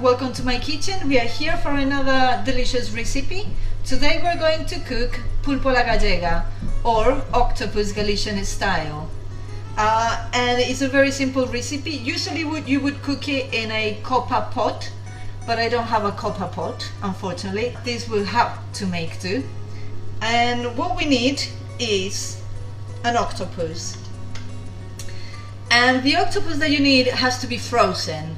welcome to my kitchen. We are here for another delicious recipe. Today we're going to cook pulpo alla gallega, or octopus Galician style. And it's a very simple recipe. Usually you would cook it in a copper pot, but I don't have a copper pot, unfortunately. This will have to make do. And what we need is an octopus. And the octopus that you need has to be frozen,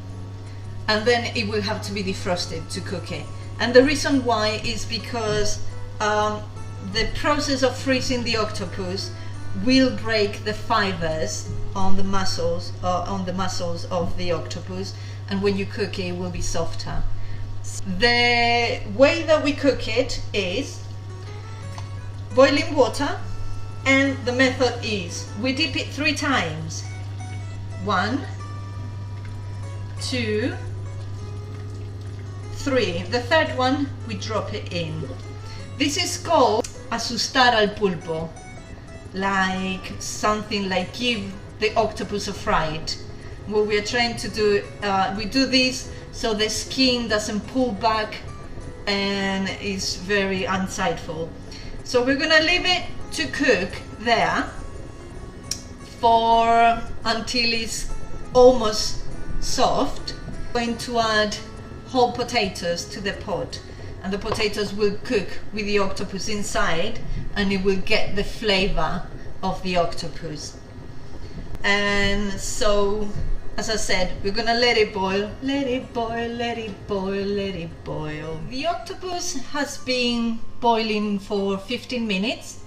and then it will have to be defrosted to cook it. And the reason why is because the process of freezing the octopus will break the fibers on the muscles of the octopus, and when you cook it, it will be softer. The way that we cook it is boiling water, and the method is we dip it 3 times. 1, 2, 3. The third one, we drop it in. This is called asustar al pulpo, like something like give the octopus a fright. What we are trying to do, we do this so the skin doesn't pull back and is very insightful. So we're gonna leave it to cook there for until it's almost soft. I'm going to add whole potatoes to the pot, and the potatoes will cook with the octopus inside, and it will get the flavor of the octopus. And so, as I said, we're gonna let it boil, let it boil, let it boil, let it boil. The octopus has been boiling for 15 minutes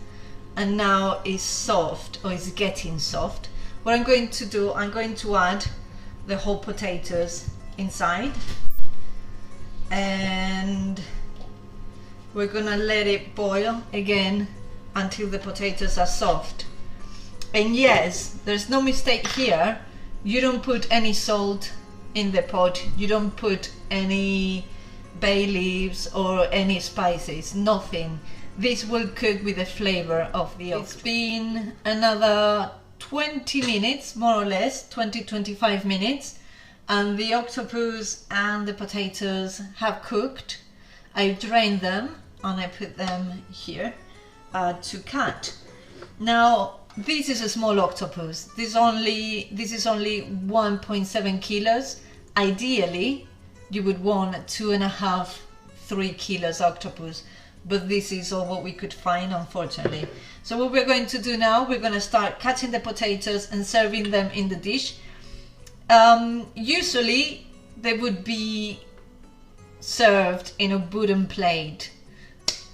and now is soft, or is getting soft. What I'm going to do, I'm going to add the whole potatoes inside, and we're gonna let it boil again until the potatoes are soft. And yes, there's no mistake here, you don't put any salt in the pot, you don't put any bay leaves or any spices, nothing. This will cook with the flavor of the octopus. It's been another 20 minutes, more or less, 20-25 minutes, and the octopus and the potatoes have cooked. I drained them and I put them here to cut. Now, this is a small octopus. This is only 1.7 kilos. Ideally, you would want 2.5-3 kilos octopus, but this is all what we could find, unfortunately. So what we're going to do now, we're going to start cutting the potatoes and serving them in the dish. Usually they would be served in a wooden plate,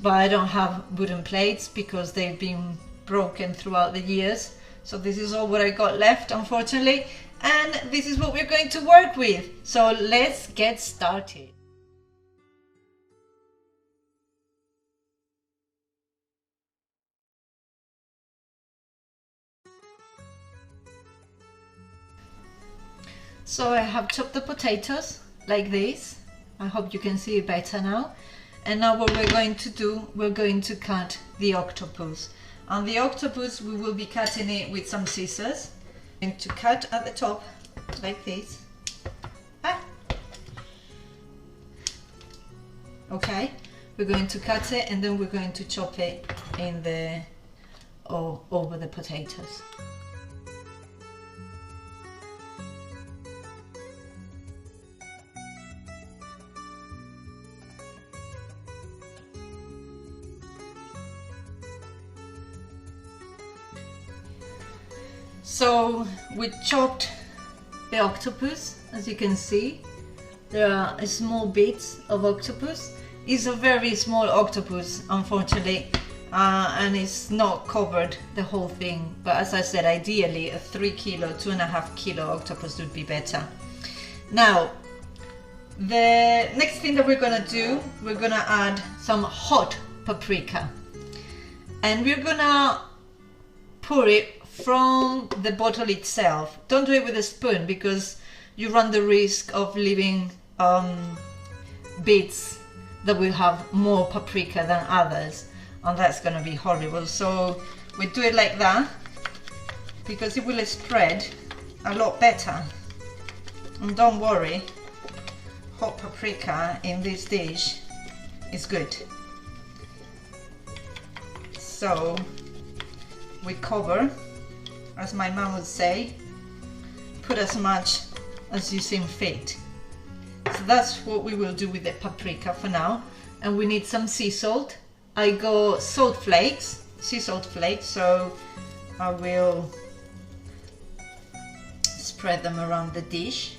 but I don't have wooden plates because they've been broken throughout the years. So this is all what I got left, unfortunately, and this is what we're going to work with. So let's get started. So I have chopped the potatoes like this. I hope you can see it better now. And now what we're going to do, we're going to cut the octopus. And the octopus, we will be cutting it with some scissors. And to cut at the top like this. Okay, we're going to cut it, and then we're going to chop it in the over the potatoes. So we chopped the octopus, as you can see. There are small bits of octopus. It's a very small octopus, unfortunately, and it's not covered the whole thing. But as I said, ideally a 3 kilo, 2.5 kilo octopus would be better. Now, the next thing that we're gonna do, we're gonna add some hot paprika, and we're gonna pour it from the bottle itself. Don't do it with a spoon because you run the risk of leaving bits that will have more paprika than others, and that's gonna be horrible. So we do it like that because it will spread a lot better. And don't worry, hot paprika in this dish is good. So we cover, as my mom would say, put as much as you seem fit. So that's what we will do with the paprika for now. And we need some sea salt. I got salt flakes, sea salt flakes, so I will spread them around the dish.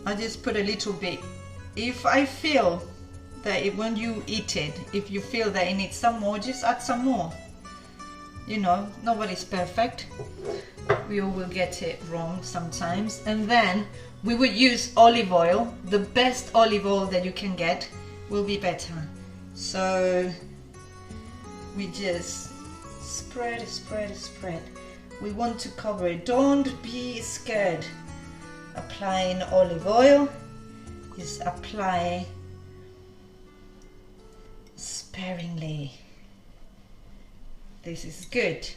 I just put a little bit. If I feel that when you eat it, if you feel that it needs some more, just add some more. You know, nobody's perfect. We all will get it wrong sometimes. And then we would use olive oil. The best olive oil that you can get will be better. So we just spread, spread, spread. We want to cover it. Don't be scared applying olive oil. Just apply sparingly. This is good.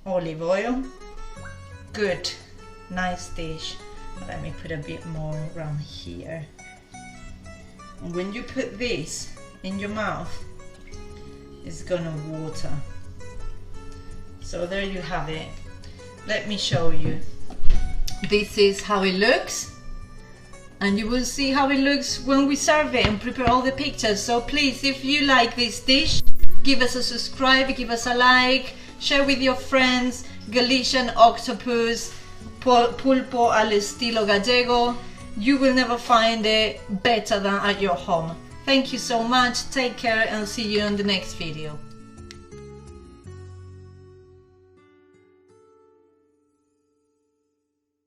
Olive oil. Good. Nice dish. Let me put a bit more around here. And when you put this in your mouth, it's gonna water. So there you have it. Let me show you. This is how it looks. And you will see how it looks when we serve it and prepare all the pictures. So please, if you like this dish, give us a subscribe, give us a like, share with your friends. Galician octopus, pulpo al estilo gallego. You will never find it better than at your home. Thank you so much, take care, and see you in the next video.